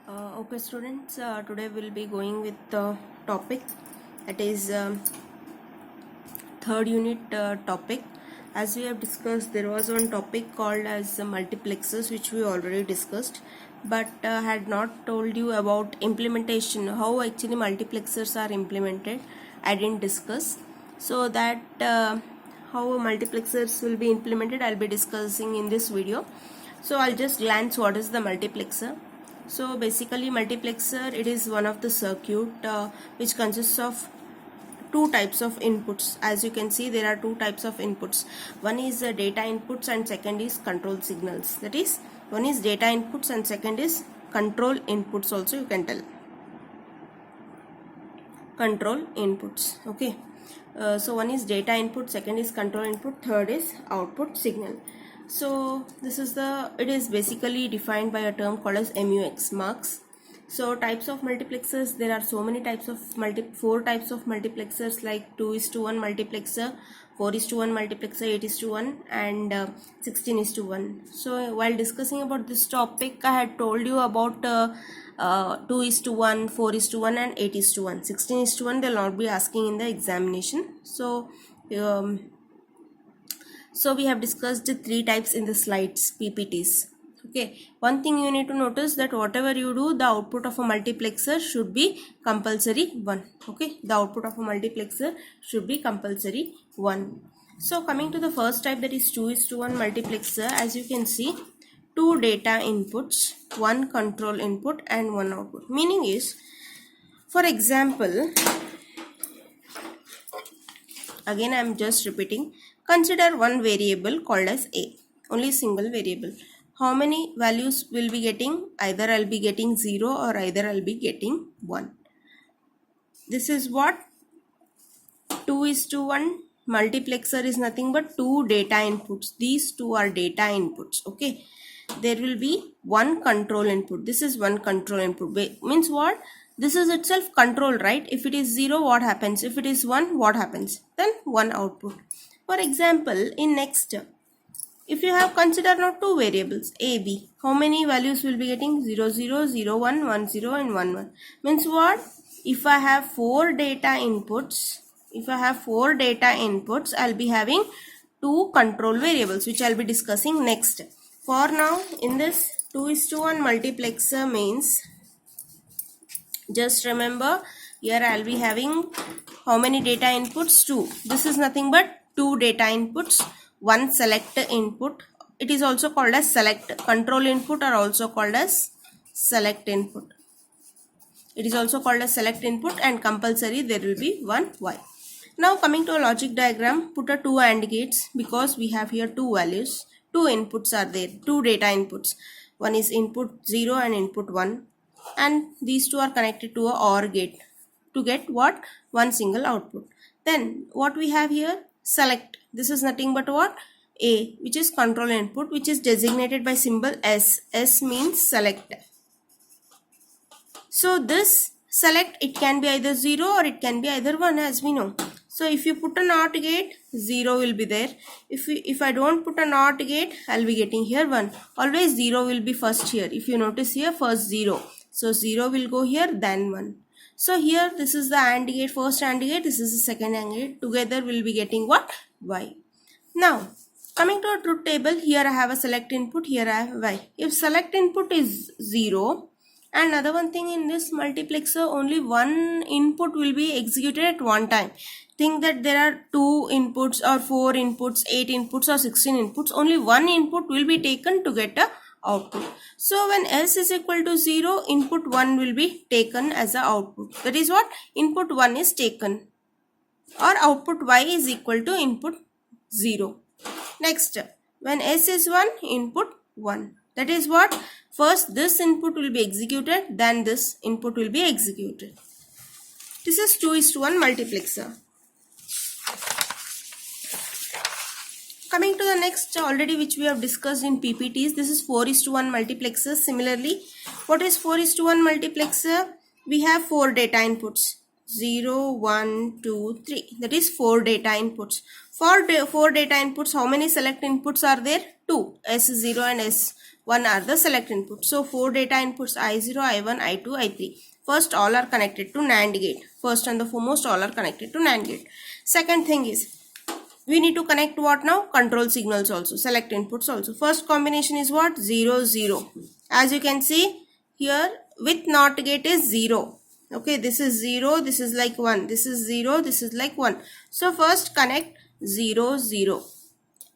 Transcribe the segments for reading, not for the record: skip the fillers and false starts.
Okay students, today we'll be going with the topic that is third unit topic. As we have discussed, there was one topic called as multiplexers, which we already discussed, but had not told you about implementation, how actually multiplexers are implemented. I didn't discuss. So that how multiplexers will be implemented, I'll be discussing in this video. So I'll just glance what is the multiplexer. So basically multiplexer, it is one of the circuit which consists of two types of inputs. As you can see, there are two types of inputs. One is data inputs and second is control signals. That is, one is data inputs and second is control inputs also, you can tell. Control inputs. Okay. So one is data input, second is control input, third is output signal. So this is it is basically defined by a term called as MUX, mux. So types of multiplexers, there are so many types of four types of multiplexers, like 2:1 multiplexer, 4:1 multiplexer, 8:1 and 16:1. So while discussing about this topic, I had told you about 2:1, 4:1 and 8:1. 16:1 they'll not be asking in the examination. So we have discussed the three types in the slides, PPTs. Okay, one thing you need to notice that whatever you do, the output of a multiplexer should be compulsory 1. Okay, the output of a multiplexer should be compulsory 1. So coming to the first type, that is 2:1 multiplexer. As you can see, two data inputs, one control input and one output. Meaning is, for example, again I am just repeating, consider one variable called as A, only single variable. How many values will be getting? Either I'll be getting 0 or either I'll be getting 1. This is what 2:1 multiplexer is, nothing but two data inputs. These two are data inputs. Okay, there will be one control input. This is one control input. Means what? This is itself control, right? If it is 0, what happens? If it is 1, what happens? Then one output. For example, in next, if you have considered now two variables A, B, how many values will be getting? 0, 0, 0, 1, 1, 0 and 1, 1. Means what? If I have four data inputs, I'll be having two control variables, which I'll be discussing next. For now, in this 2:1 multiplexer means, just remember, here I'll be having how many data inputs? 2. This is nothing but two data inputs, one select input. It is also called as select. Control input are also called as select input. It is also called as select input, and compulsory there will be one Y. Now coming to a logic diagram, put a two AND gates, because we have here two values. Two inputs are there, two data inputs. One is input 0 and input 1. And these two are connected to a OR gate to get what? One single output. Then what we have here? Select. This is nothing but what? A, which is control input, which is designated by symbol S. S means select. So this select, it can be either 0 or it can be either 1, as we know. So if you put a NOT gate, 0 will be there. If I don't put a NOT gate, I'll be getting here 1. Always 0 will be first here. If you notice here, first 0. So 0 will go here, then 1. So here, this is the AND gate, first AND gate, this is the second AND gate. Together we'll be getting what? Y. Now, coming to a truth table, here I have a select input, here I have Y. If select input is 0, and another one thing, in this multiplexer, only one input will be executed at one time. Think that there are 2 inputs or 4 inputs, 8 inputs or 16 inputs. Only one input will be taken to get a output. So when S is equal to 0, input 1 will be taken as a output. That is what? Input 1 is taken. Or output Y is equal to input 0. Next, when S is 1, input 1. That is what? First this input will be executed, then this input will be executed. This is 2:1 multiplexer. Coming to the next, already which we have discussed in PPTs, this is 4:1 multiplexer. Similarly, what is 4:1 multiplexer? We have 4 data inputs. 0, 1, 2, 3. That is 4 data inputs. For 4 data inputs, how many select inputs are there? 2. S0 and S1 1 are the select inputs. So 4 data inputs I0, I1, I2, I3. First, all are connected to NAND gate. First and the foremost, all are connected to NAND gate. Second thing is, we need to connect what now? Control signals also, select inputs also. First combination is what? 0, 0. As you can see here, with NOT gate is 0. Okay, this is 0, this is like 1. This is 0, this is like 1. So first connect 0, 0.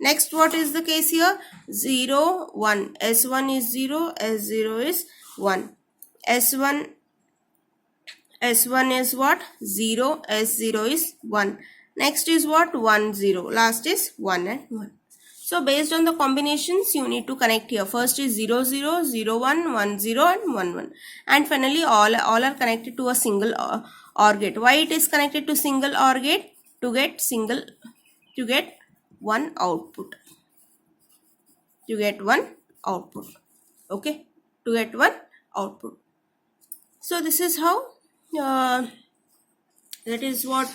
Next, what is the case here? 0, 1. S1 is 0, S0 is 1. S1 is what? 0, S0 is 1. Next is what? 1, 0. Last is 1 and 1. So based on the combinations, you need to connect here. First is 0, 0, 0, 1, 1, 0 and 1, 1. And finally, all are connected to a single OR gate. Why it is connected to single OR gate? To get one output. To get one output. Okay. To get one output. So this is how that is what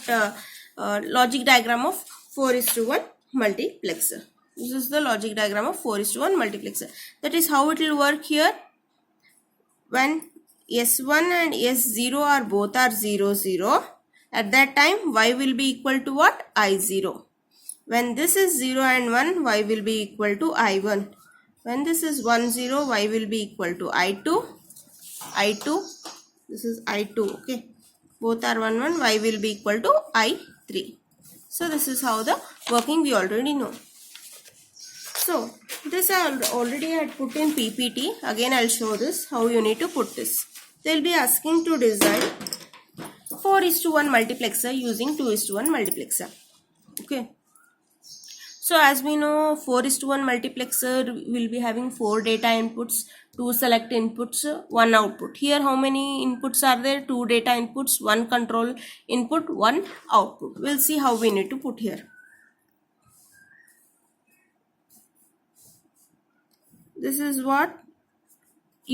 logic diagram of 4:1 multiplexer. This is the logic diagram of 4:1 multiplexer. That is how it will work here. When S1 and S0 are both are 0, 0. At that time, Y will be equal to what? I0. When this is 0 and 1, Y will be equal to I1. When this is 1, 0, Y will be equal to I2. This is I2, okay. Both are 1, 1, Y will be equal to I3. So this is how the working we already know. So this I already had put in PPT. Again I'll show this, how you need to put this. They'll be asking to design 4:1 multiplexer using 2:1 multiplexer. Okay. So as we know, 4:1 multiplexer will be having 4 data inputs, 2 select inputs, 1 output. Here how many inputs are there? 2 data inputs, 1 control input, 1 output. We'll see how we need to put here. This is what?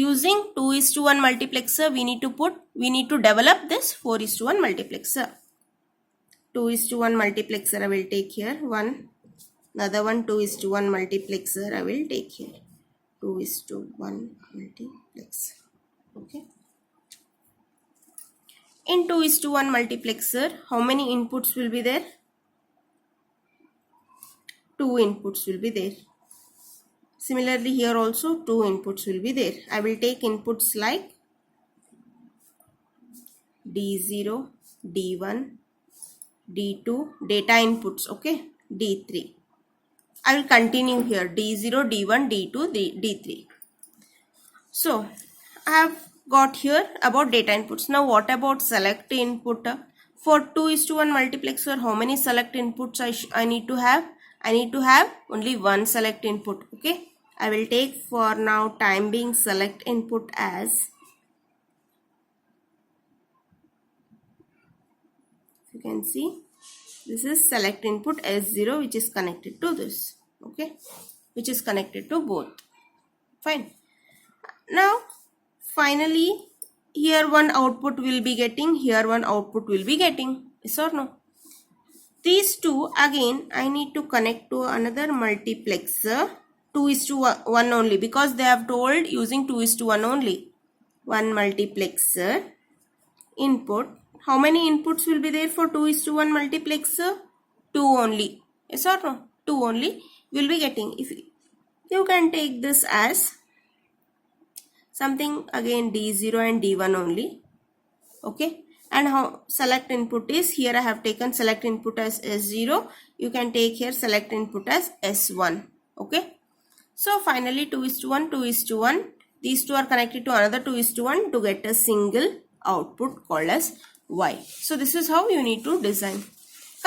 Using 2:1 multiplexer, we need to develop this 4:1 multiplexer. 2:1 multiplexer I will take here, 1. Another one 2:1 multiplexer I will take here. 2:1 multiplexer. Okay. In 2:1 multiplexer, how many inputs will be there? 2 inputs will be there. Similarly, here also 2 inputs will be there. I will take inputs like D0, D1, D2, data inputs, okay, D3. I will continue here, D0, D1, D2, D3. So, I have got here about data inputs. Now, what about select input? For 2:1 multiplexer, how many select inputs I need to have? I need to have only one select input, okay. I will take for now time being select input as, you can see, this is select input S0 which is connected to this, okay, which is connected to both. Fine. Now, finally, here one output will be getting, here one output will be getting, yes or no? These two, again, I need to connect to another multiplexer, 2:1 only, because they have told using 2:1 only. One multiplexer input. How many inputs will be there for 2:1 multiplexer? 2 only. Yes or no? 2 only will be getting. If you can take this as something again D0 and D1 only. Okay. And how select input is, here I have taken select input as S0. You can take here select input as S1. Okay. So finally 2:1, 2:1. These two are connected to another 2:1 to get a single output called as Y. So this is how you need to design.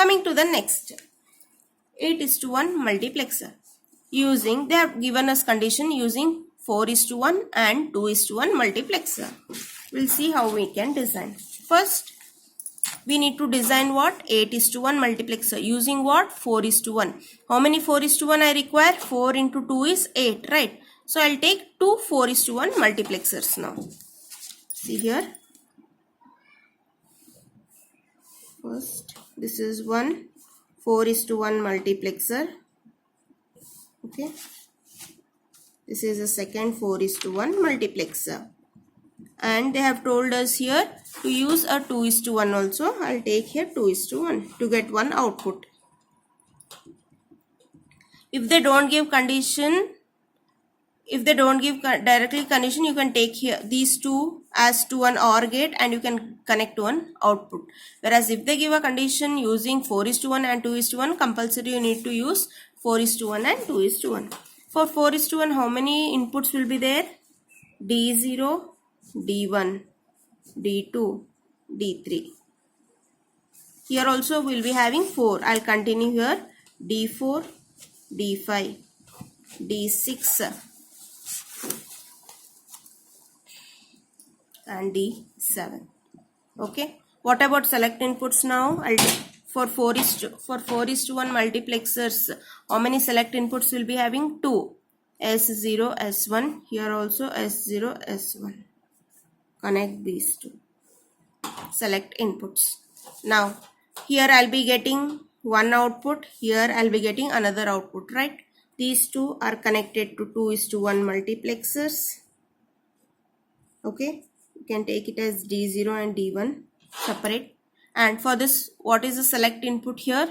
Coming to the next, 8:1 multiplexer. Using, they have given us condition using 4:1 and 2:1 multiplexer. We'll see how we can design. First, we need to design what? 8:1 multiplexer. Using what? 4:1. How many 4:1 I require? 4 into 2 is 8, right? So I'll take 2 4:1 multiplexers now. See here. First, this is one 4:1 multiplexer. Okay. This is a second 4:1 multiplexer. And they have told us here to use a 2:1 also. I'll take here 2:1 to get one output. If they don't give condition, if they don't give directly condition, you can take here these two as to an OR gate and you can connect to an output. Whereas if they give a condition using 4:1 and 2:1, compulsory you need to use 4:1 and 2:1. For 4:1, how many inputs will be there? D0, D1, D2, D3. Here also we will be having 4. I'll continue here. D4, D5, D6 and D7. Okay. What about select inputs now? For 4:1 multiplexers, how many select inputs will be having? 2. S0, S1. Here also S0, S1. Connect these two. Select inputs. Now, here I'll be getting one output. Here I'll be getting another output, right? These two are connected to 2:1 multiplexers. Okay. You can take it as D0 and D1 separate. And for this, what is the select input here?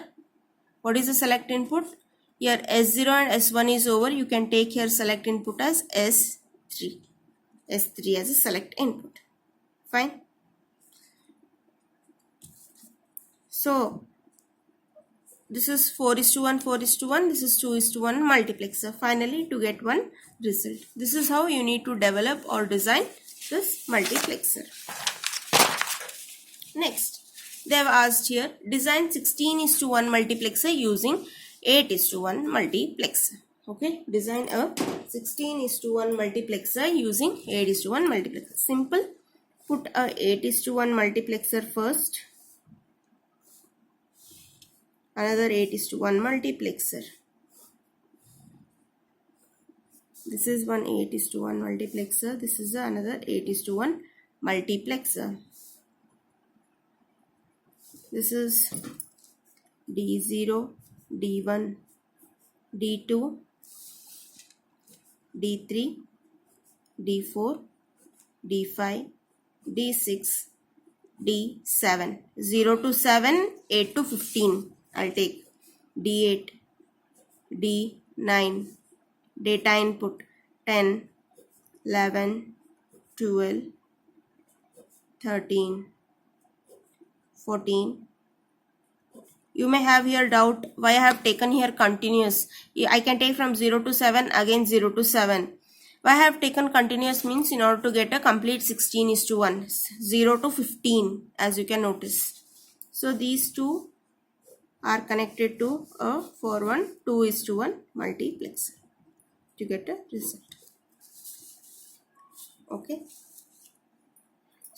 What is the select input? Here S0 and S1 is over. You can take here select input as S3. S3 as a select input. Fine. So, this is 4:1, 4:1. This is 2:1 multiplexer. Finally, to get one result. This is how you need to develop or design this multiplexer. Next, they have asked here, design 16:1 multiplexer using 8:1 multiplexer. Okay, design a 16:1 multiplexer using 8:1 multiplexer. Simple. Put a 8:1 multiplexer first. Another 8:1 multiplexer. This is one 8:1 multiplexer. This is another 8:1 multiplexer. This is D0, D1, D2, D3, D4, D5, D6, D7. 0 to 7, 8 to 15. I'll take D8, D9, data input 10, 11, 12, 13, 14. You may have here doubt why I have taken here continuous. I can take from 0 to 7, again 0 to 7. Why I have taken continuous means in order to get a complete 16:1, 0 to 15, as you can notice. So these two are connected to a 4:1 2:1 multiplexer to get a result. Okay.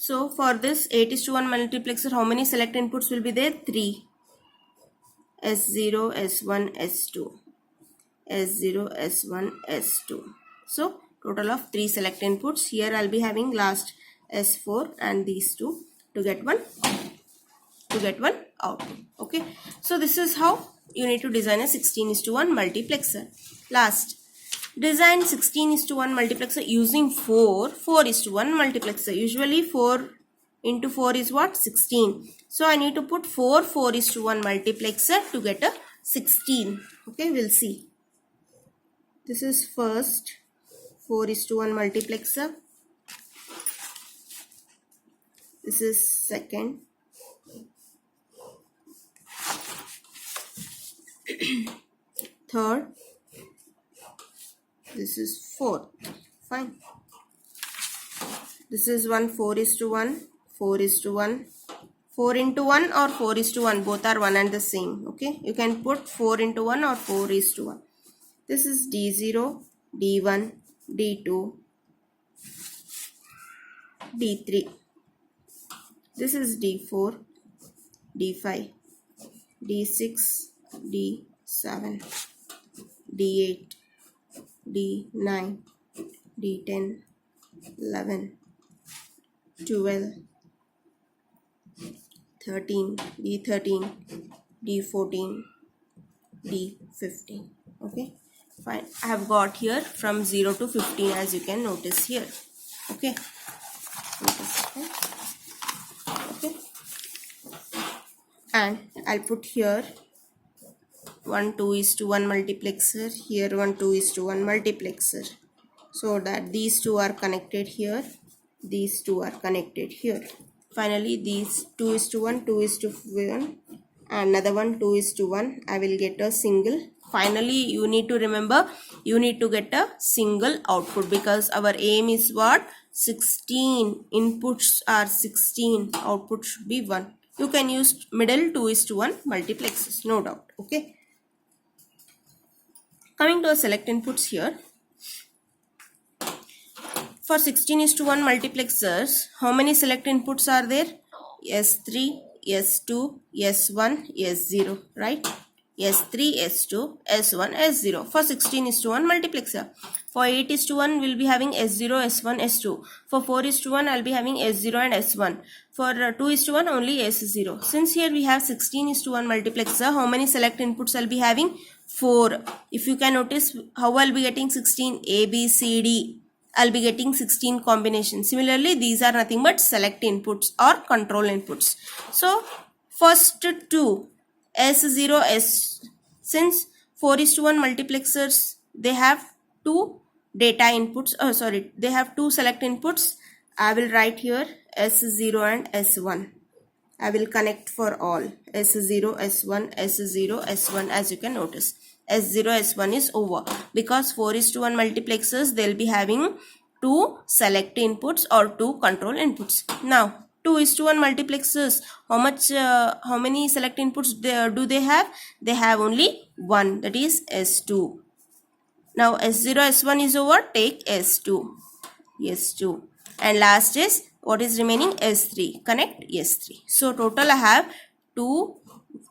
So for this 8:1 multiplexer, how many select inputs will be there? 3. S0, S1, S2. S0, S1, S2. So total of 3 select inputs. Here I'll be having last S4 and these two to get one output. Okay. So this is how you need to design a 16:1 multiplexer. Last, design 16:1 multiplexer using 4:1 multiplexer. Usually 4 into 4 is what? 16. So I need to put 4:1 multiplexer to get a 16. Okay, we'll see. This is first 4:1 multiplexer. This is second. Third. This is fourth. Fine. This is one 4:1, 4:1. 4 into 1 or 4:1, both are one and the same. Okay, you can put 4 into 1 or 4:1. This is D0, D1, D2, D3. This is D4, D5, D6, D7, D8, D9, D10, 11, 12, 13, D13, D14, D15. Okay. Fine, I have got here from 0 to 15, as you can notice here. Okay, okay, and I'll put here 1 2:1 multiplexer, here 1 2:1 multiplexer, so that these two are connected here, these two are connected here. Finally, these 2:1 2:1 and another one 2:1, I will get a single. Finally, you need to remember, you need to get a single output, because our aim is what? 16. Inputs are 16, output should be 1. You can use middle 2:1 multiplexers, no doubt. Okay, coming to select inputs here. For 16:1 multiplexers, how many select inputs are there? S3, S2, S1, S0, right? S3, S2, S1, S0 for 16:1 multiplexer. For 8:1 we'll be having S0, S1, S2. For 4:1 I'll be having S0 and S1. For 2:1 only S0. Since here we have 16:1 multiplexer, how many select inputs I'll be having? 4. If you can notice, how I'll be getting 16? A, B, C, D. I'll be getting 16 combinations. Similarly, these are nothing but select inputs or control inputs. So, first two, S0, since 4:1 multiplexers, they have two data inputs, they have two select inputs. I will write here S0 and S1. I will connect for all, S0, S1, S0, S1, as you can notice. S0, S1 is over, because 4:1 multiplexers, they'll be having two select inputs or two control inputs. Now, 2:1 multiplexers, how many select inputs do they have? They have only one, that is S2. Now, S0, S1 is over, take S2, S2. And last is, what is remaining? S3, connect S3. So, total I have 2,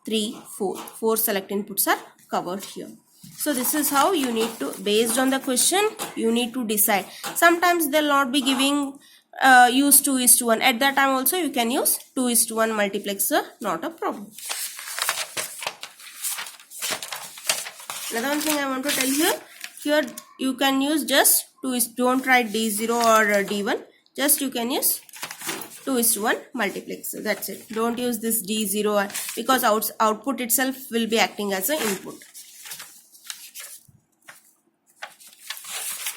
3, 4. 4 select inputs are covered here. So, this is how you need to, based on the question, you need to decide. Sometimes they'll not be giving, use 2:1. At that time also, you can use 2:1 multiplexer, not a problem. Another one thing I want to tell you, here you can use just 2, don't write D0 or D1, just you can use 2:1 multiplexer, that's it. Don't use this D0, because output itself will be acting as an input.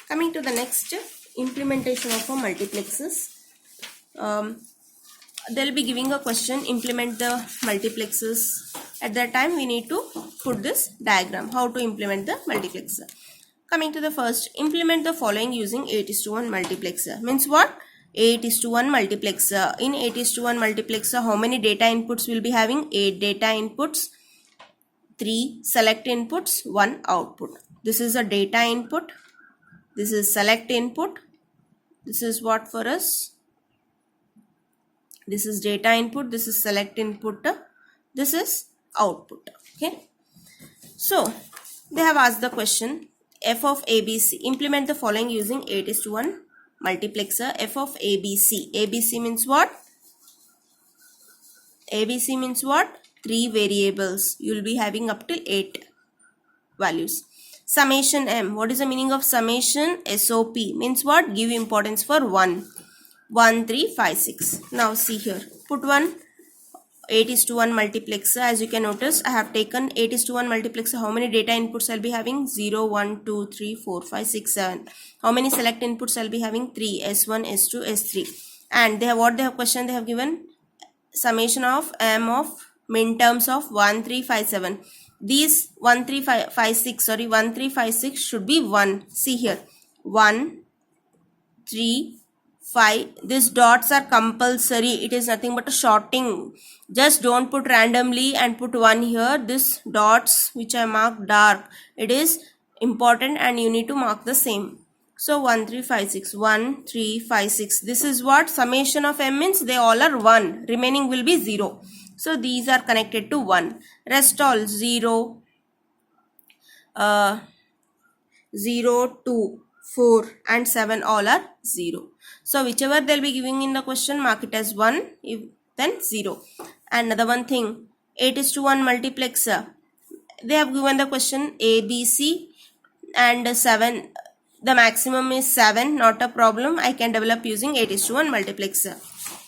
Coming to the next implementation of a multiplexers, they'll be giving a question, implement the multiplexers. At that time we need to put this diagram, how to implement the multiplexer. Coming to the first, implement the following using 8:1 multiplexer. Means what? 8:1 multiplexer. In 8:1 multiplexer, how many data inputs will be having? 8 data inputs, 3 select inputs, 1 output. This is a data input, this is select input, this is what for us? This is data input, this is select input, this is output. Okay. So, they have asked the question, f of ABC, implement the following using 8:1 multiplexer. F of ABC. ABC means what? ABC means what? 3 variables. You will be having up till 8 values. Summation M. What is the meaning of summation? SOP means what? Give importance for 1. 1, 3, 5, 6. Now see here. Put one 8:1 multiplexer. As you can notice, I have taken 8:1 multiplexer. How many data inputs I'll be having? 0, 1, 2, 3, 4, 5, 6, 7. How many select inputs I'll be having? 3, S1, S2, S3. And they have what they have question they have given? Summation of M of min terms of 1, 3, 5, 7. These 1, 3, 5, 6, sorry, 1, 3, 5, 6 should be 1. See here. 1, 3, 5. These dots are compulsory. It is nothing but a shorting. Just don't put randomly and put 1 here. This dots which I marked dark, it is important and you need to mark the same. So 1, 3, 5, 6. 1, 3, 5, 6. This is what? Summation of M means they all are 1. Remaining will be 0. So these are connected to 1. Rest all 0, 0, 2, 4 and 7 all are 0. So whichever they'll be giving in the question, mark it as 1, then 0. And another one thing, 8:1 multiplexer. They have given the question ABC. and 7, the maximum is 7, not a problem. I can develop using 8:1 multiplexer.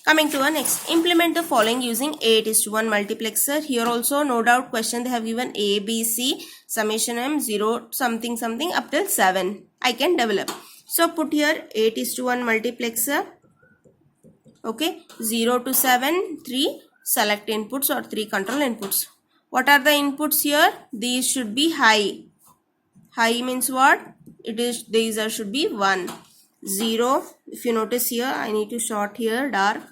Coming to our next, implement the following using 8:1 multiplexer. Here also no doubt question they have given A, B, C, summation M 0 something something up till 7. I can develop. So put here 8:1 multiplexer. Okay, 0 to 7, 3 select inputs or 3 control inputs. What are the inputs here? These should be high. High means what? It is, these are should be 1. 0, if you notice here, I need to short here dark.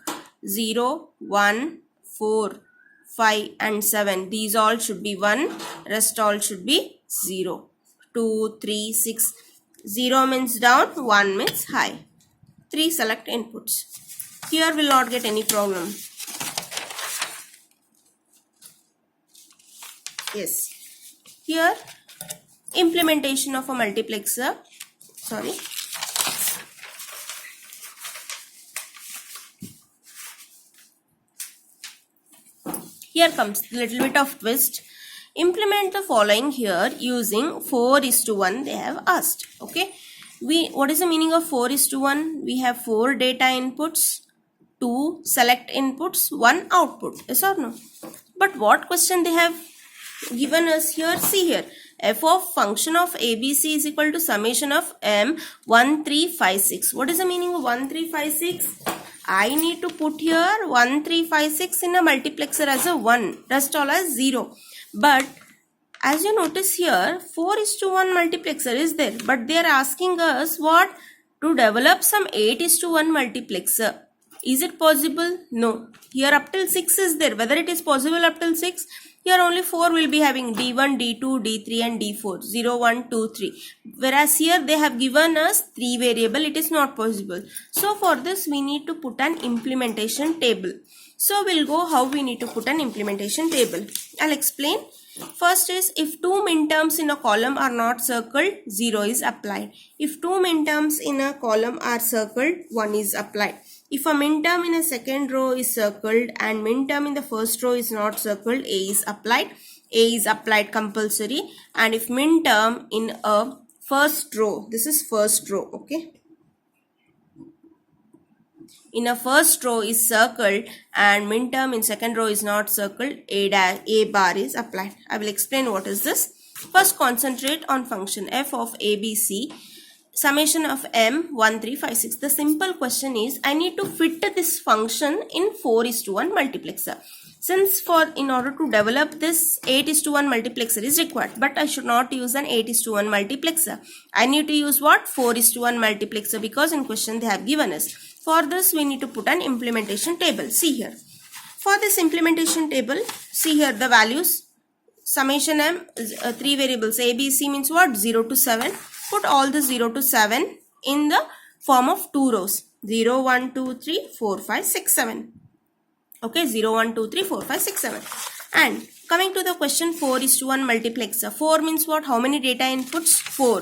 0, 1, 4, 5 and 7. These all should be 1. Rest all should be 0. 2, 3, 6. 0 means down, 1 means high. 3 select inputs. Here will not get any problem. Yes. Here implementation of a multiplexer. Sorry. Here comes a little bit of twist. Implement the following here using 4:1 they have asked. Okay. What is the meaning of 4:1? We have 4 data inputs, 2 select inputs, 1 output. Yes or no? But what question they have given us here? See here. F of function of ABC is equal to summation of M 1, 3, 5, 6. What is the meaning of 1, 3, 5, 6? I need to put here 1, 3, 5, 6 in a multiplexer as a 1. Rest all as 0. But as you notice here, 4:1 multiplexer is there. But they are asking us what? To develop some 8:1 multiplexer. Is it possible? No. Here up till 6 is there. Whether it is possible up till 6? Here only 4 will be having D1, D2, D3 and D4. 0, 1, 2, 3. Whereas here they have given us 3 variable. It is not possible. So for this we need to put an implementation table. So we'll go how we need to put an implementation table. I'll explain. First is if 2 minterms in a column are not circled, 0 is applied. If 2 minterms in a column are circled, 1 is applied. If a minterm in a second row is circled and minterm in the first row is not circled, A is applied. A is applied compulsory. And if minterm in a first row, this is first row, okay. In a first row is circled and minterm in second row is not circled, A bar is applied. I will explain what is this. First concentrate on function f of ABC. Summation of M 1, 3, 5, 6. The simple question is I need to fit this function in 4:1 multiplexer. Since in order to develop this 8:1 multiplexer is required, but I should not use an 8:1 multiplexer. I need to use what? 4:1 multiplexer because in question they have given us. For this we need to put an implementation table. See here. For this implementation table, see here the values. Summation M, 3 variables. A, B, C means what? 0 to 7. Put all the 0 to 7 in the form of 2 rows. 0, 1, 2, 3, 4, 5, 6, 7. Okay, 0, 1, 2, 3, 4, 5, 6, 7. And coming to the question 4:1 multiplexer. 4 means what? How many data inputs? 4.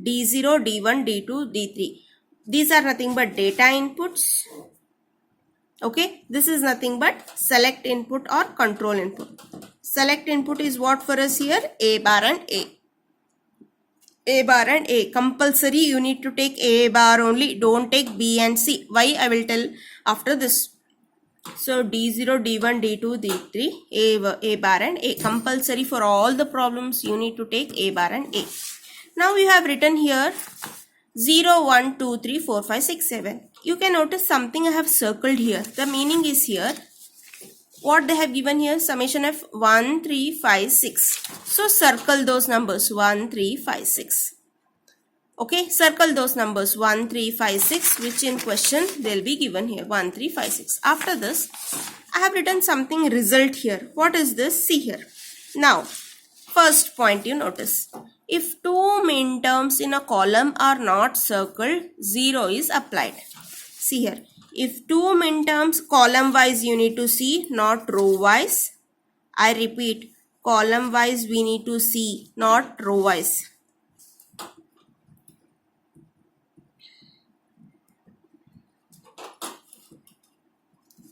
D0, D1, D2, D3. These are nothing but data inputs. Okay, this is nothing but select input or control input. Select input is what for us here? A bar and A. A bar and A. Compulsory you need to take A bar only. Don't take B and C. Why? I will tell after this. So D0, D1, D2, D3, A bar and A. Compulsory for all the problems you need to take A bar and A. Now you have written here 0, 1, 2, 3, 4, 5, 6, 7. You can notice something I have circled here. The meaning is here. What they have given here? Summation of 1, 3, 5, 6. So circle those numbers 1, 3, 5, 6. Okay, circle those numbers 1, 3, 5, 6 which in question they will be given here 1, 3, 5, 6. After this, I have written something result here. What is this? See here. Now, first point you notice. If 2 minterms in a column are not circled, 0 is applied. See here. If 2 minterms column wise you need to see, not row wise. I repeat, column wise we need to see, not row wise.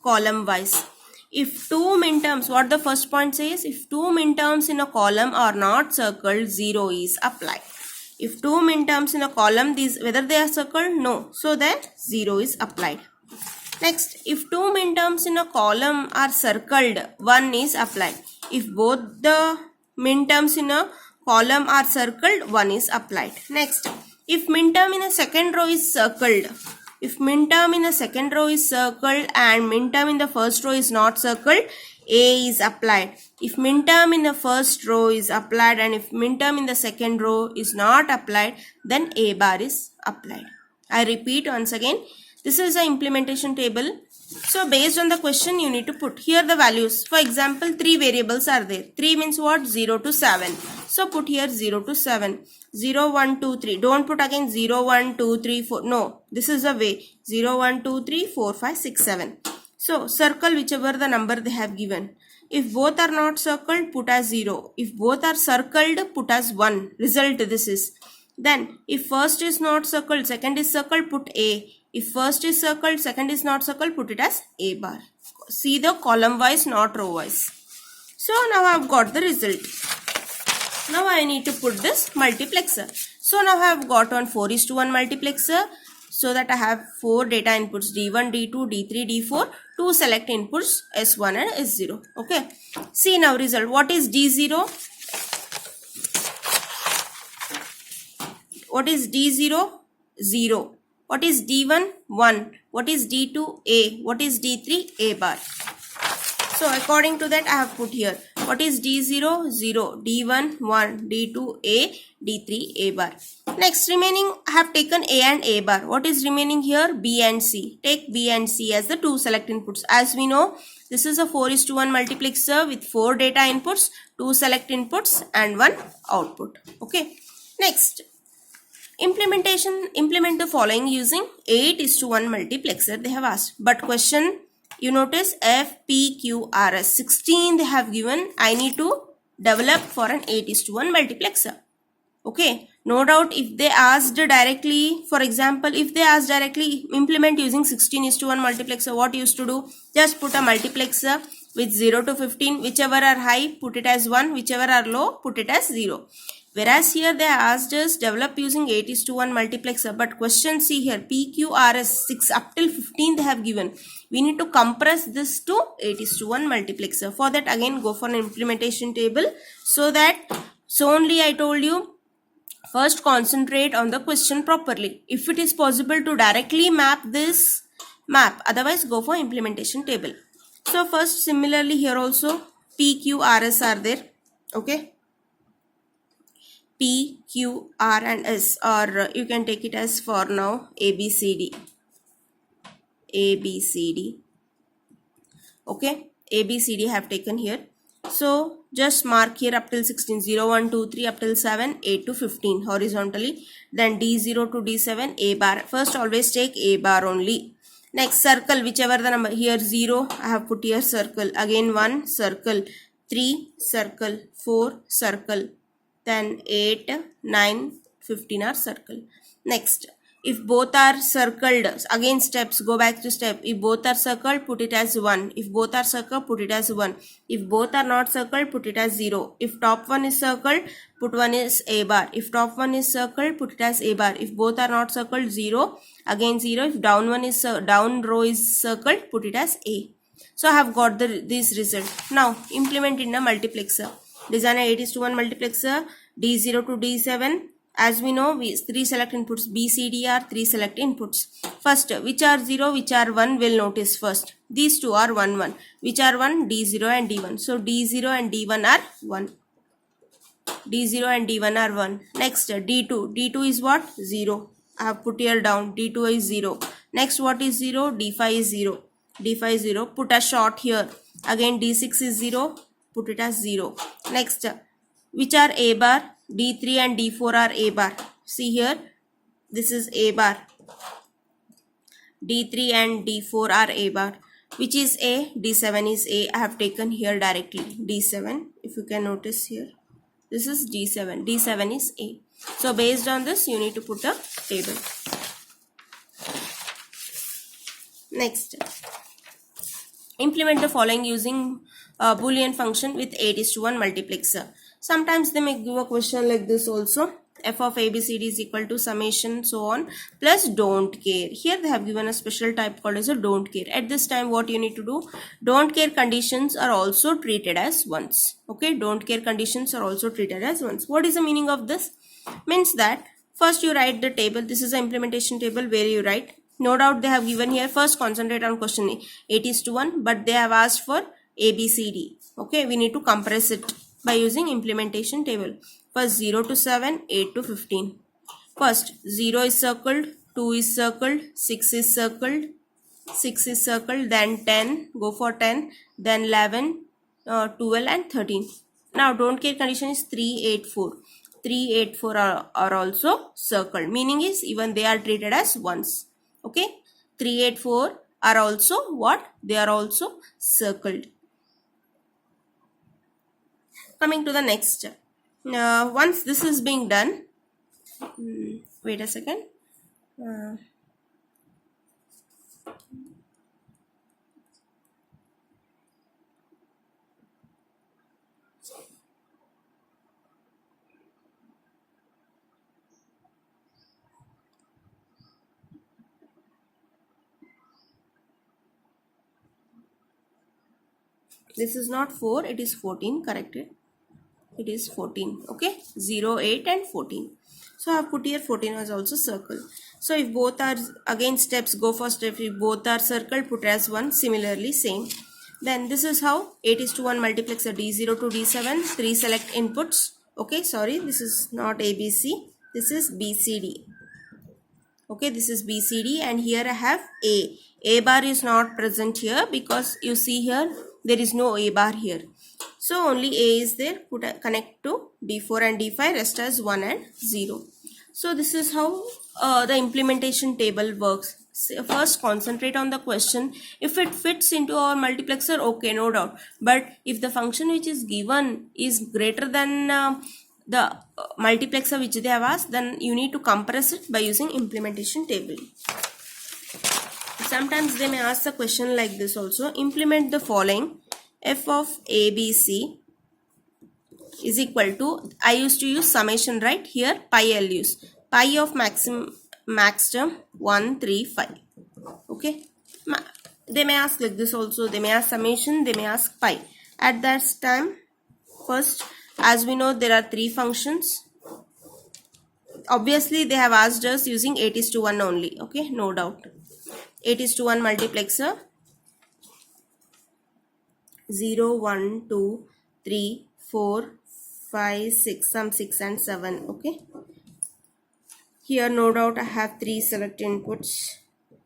Column wise. If 2 minterms, what the first point says? If 2 minterms in a column are not circled, 0 is applied. If 2 minterms in a column, these whether they are circled? No. So then 0 is applied. Next, if 2 minterms in a column are circled, 1 is applied. If both the minterms in a column are circled, 1 is applied. Next, if minterm in a second row is circled, if minterm in a second row is circled and minterm in the first row is not circled, A is applied. If minterm in the first row is applied and if minterm in the second row is not applied, then A bar is applied. I repeat once again. This is the implementation table. So based on the question, you need to put here the values. For example, 3 variables are there. 3 means what? 0 to 7. So put here 0 to 7. 0, 1, 2, 3. Don't put again 0, 1, 2, 3, 4. No, this is the way. 0, 1, 2, 3, 4, 5, 6, 7. So circle whichever the number they have given. If both are not circled, put as 0. If both are circled, put as 1. Result this is. Then if first is not circled, second is circled, put A. If first is circled, second is not circled, put it as A bar. See the column wise, not row wise. So now I have got the result. Now I need to put this multiplexer. So now I have got one 4:1 multiplexer. So that I have 4 data inputs D1, D2, D3, D4. 2 select inputs S1 and S0. Okay. See now result. What is D0? What is D0? 0. What is D1? 1. What is D2? A. What is D3? A bar. So according to that I have put here. What is D0? 0. D1? 1. D2? A. D3? A bar. Next remaining I have taken A and A bar. What is remaining here? B and C. Take B and C as the 2 select inputs. As we know, this is a 4:1 multiplexer with 4 data inputs, 2 select inputs and 1 output. Okay. Next. Implement the following using 8:1 multiplexer they have asked. But question, you notice F, P, Q, R, S. 16 they have given. I need to develop for an 8:1 multiplexer. Okay. No doubt if they asked directly, for example, if they asked directly implement using 16:1 multiplexer, what you used to do? Just put a multiplexer with 0 to 15. Whichever are high, put it as 1. Whichever are low, put it as 0. Whereas here they asked us develop using 8:1 multiplexer. But question see here P, Q, R, S 6 up till 15 they have given. We need to compress this to 8:1 multiplexer. For that again go for an implementation table. So only I told you first concentrate on the question properly. If it is possible to directly map this, map. Otherwise go for implementation table. So first similarly here also P, Q, R, S are there. Okay. P, Q, R and S, or you can take it as for now A, B, C, D. A, B, C, D. Okay. A, B, C, D have taken here. So just mark here up till 16. 0, 1, 2, 3 up till 7. 8 to 15 horizontally. Then D0 to D7 A bar. First always take A bar only. Next circle whichever the number. Here 0 I have put here circle. Again 1 circle. 3 circle. 4 circle. Then 8, 9, 15 are circle. Next, if both are circled, again steps, go back to step. If both are circled, put it as 1. If both are circled, put it as 1. If both are not circled, put it as 0. If top one is circled, put one is A bar. If top one is circled, put it as A bar. If both are not circled, 0. Again 0. If down row is circled, put it as A. So I have got this result. Now implement in a multiplexer. Design a 8:1 multiplexer. D0 to D7. As we know, 3 select inputs. B, C, D are 3 select inputs. First, which are 0, which are 1, will notice first. These two are 1, 1. Which are 1? D0 and D1. So D0 and D1 are 1. D0 and D1 are 1. Next, D2. D2 is what? 0. I have put here down. D2 is 0. Next, what is 0? D5 is 0. D5 is 0. Put a short here. Again, D6 is 0. Put it as 0. Next, which are A bar? D3 and D4 are A bar. See here, this is A bar. D3 and D4 are A bar. Which is A? D7 is A. I have taken here directly. D7, if you can notice here. This is D7. D7 is A. So based on this, you need to put a table. Next, implement the following using Boolean function with 8:1 multiplexer. Sometimes they may give a question like this also. f of ABCD is equal to summation so on plus don't care. Here they have given a special type called as a don't care. At this time what you need to do, don't care conditions are also treated as ones. Okay, don't care conditions are also treated as ones. What is the meaning of this? Means that first you write the table. This is the implementation table where you write. No doubt they have given here, first concentrate on question 8:1, but they have asked for ABCD. Okay, we need to compress it by using implementation table. First 0 to 7, 8 to 15. First 0 is circled, 2 is circled, 6 is circled, 6 is circled, then 10, go for 10, then 11, 12 and 13. Now don't care condition is 3, 8, 4. 3, 8, 4 are also circled. Meaning is even they are treated as ones. Okay, 3, 8, 4 are also what? They are also circled. Coming to the next step. Once this is being done, wait a second. This is not 4, it is 14, corrected. It is 14. Okay, 0, 8 and 14. So I have put here 14 as also circle. So if both are, again steps, go for step, if both are circled, put as 1. Similarly same. Then this is how 8:1 multiplexer D0 to D7, 3 select inputs. Okay, sorry, this is not ABC, this is BCD. Okay, this is BCD and here I have A. A bar is not present here because you see here there is no A bar here. So only A is there, connect to D4 and D5, rest as 1 and 0. So this is how the implementation table works. First concentrate on the question. If it fits into our multiplexer, okay, no doubt. But if the function which is given is greater than the multiplexer which they have asked, then you need to compress it by using implementation table. Sometimes they may ask the question like this also. Implement the following. F of ABC is equal to, I used to use summation, right? Here pi I'll use. Pi of max term 1, 3, 5. Okay. They may ask like this also. They may ask summation, they may ask pi. At that time, first, as we know, there are 3 functions. Obviously, they have asked us using 8:1 only. Okay, no doubt. 8:1 multiplexer. 0, 1, 2, 3, 4, 5, 6, some 6 and 7. Okay. Here, no doubt, I have 3 select inputs.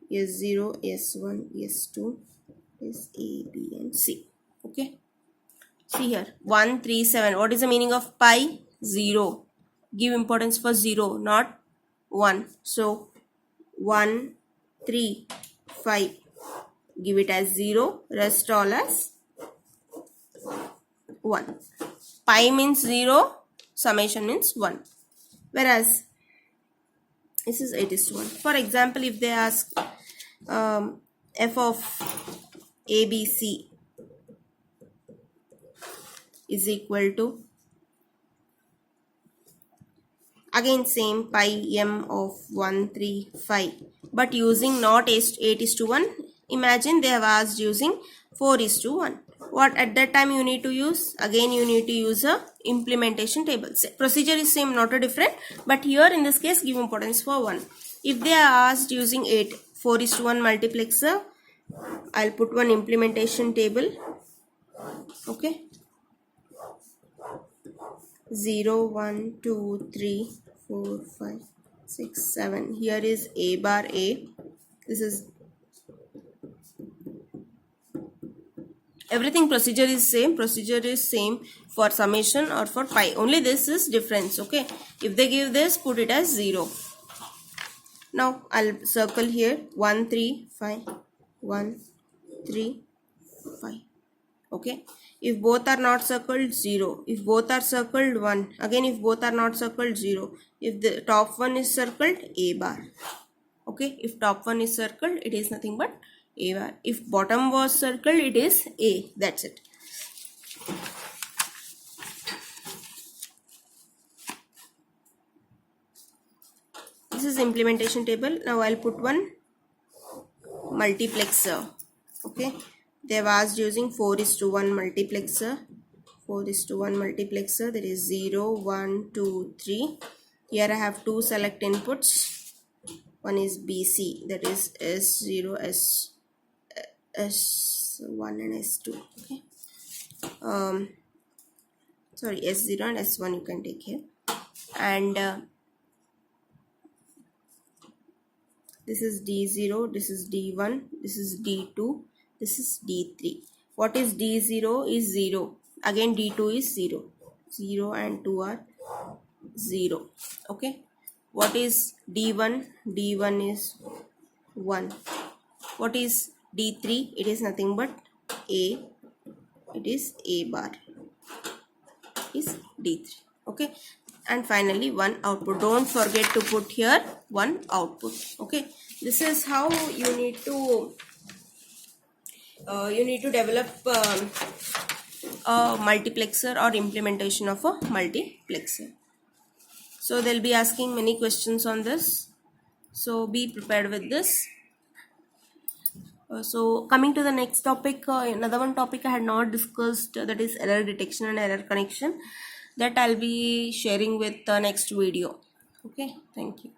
S0, S1, S2, S A, B and C. Okay. See here, 1, 3, 7. What is the meaning of pi? 0. Give importance for 0, not 1. So, 1, 3, 5. Give it as 0. Rest all as 1. Pi means 0. Summation means 1. Whereas, this is 8:1. For example, if they ask f of ABC is equal to, again same pi m of 1, 3, 5, but using not 8:1. Imagine they have asked using 4:1. What at that time you need to use? Again you need to use a implementation table. Procedure is same, not a different, but here in this case give importance for 1. If they are asked using 4:1 multiplexer, I'll put one implementation table. Okay. 0, 1, 2, 3, 4, 5, 6, 7. Here is A bar A. This is everything. Procedure is same. Procedure is same for summation or for pi. Only this is difference. Okay. If they give this, put it as 0. Now I'll circle here 1, 3, 5. 1, 3, 5. Okay. If both are not circled, 0. If both are circled, 1. Again, if both are not circled, 0. If the top one is circled, A bar. Okay. If top one is circled, it is nothing but A bar. If bottom was circled, it is A. That's it. implementation table. Now I'll put one multiplexer. Okay, they've asked using 4:1 multiplexer. 4:1 multiplexer. There is 0, 1, 2, 3. Here I have two select inputs. One is BC, that is S0, S1 and S2. Okay, sorry, S0 and S1 you can take here. And this is D0, this is D1, this is D2, this is D3. What is D0 is 0. Again D2 is 0. 0 and 2 are 0. Okay. What is D1? D1 is 1. What is D3? It is nothing but A. It is A bar. Is D3. Okay. And finally one output. Don't forget to put here one output. Okay. This is how you need to develop a multiplexer or implementation of a multiplexer. So they'll be asking many questions on this, so be prepared with this. So coming to the next topic, another one topic I had not discussed, that is error detection and error connection, that I'll be sharing with the next video. Okay, thank you.